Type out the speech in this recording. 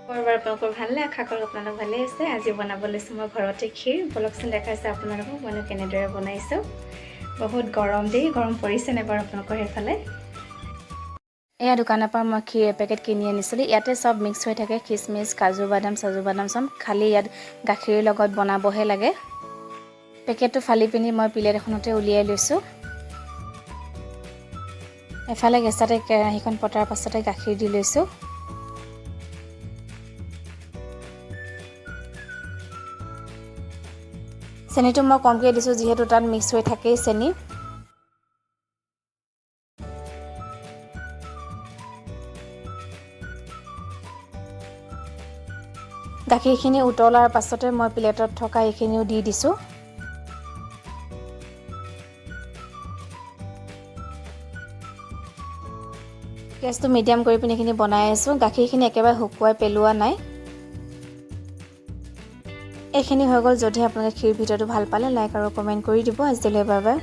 খবৰ আপোনালোকৰ ভালনে? আশা কৰোঁ আপোনালোক ভালেই আছে। আজি বনাব লৈছোঁ মই ঘৰতে ক্ষীৰ। বলকচোন দেখাইছে আপোনালোকক মই কেনেদৰে বনাইছোঁ। বহুত গৰম দেই, গৰম পৰিছে নে বাৰু আপোনালোকৰ সেইফালে? এয়া দোকানৰ পৰা মই ক্ষীৰ এপেকেট কিনি আনিছিলোঁ। ইয়াতে চব মিক্স হৈ থাকে, খিচমিচ, কাজু বাদাম চব। খালি ইয়াত গাখীৰ লগত বনাবহে লাগে। পেকেটটো ফালি পিনি মই প্লেট এখনতে উলিয়াই লৈছোঁ। এফালে গেছতে কেৰাহীখন পতাৰ পাছতে গাখীৰ দি লৈছোঁ। চেনিটো মই কমকৈ দিছোঁ যিহেতু তাত মিক্স হৈ থাকেই চেনি। গাখীৰখিনি উতলাৰ পাছতে মই প্লেটত থকা এইখিনিও দি দিছোঁ। গেছটো মিডিয়াম কৰি পিনি এইখিনি বনাই আছোঁ। গাখীৰখিনি একেবাৰে শুকুৱাই পেলোৱা নাই। এইখিনি হৈ গ'ল। যদি আপোনালোকে ক্ষীৰ ভিডিঅ'টো ভাল পালে লাইক আৰু কমেণ্ট কৰি দিব। আজিলৈ বাই বাই।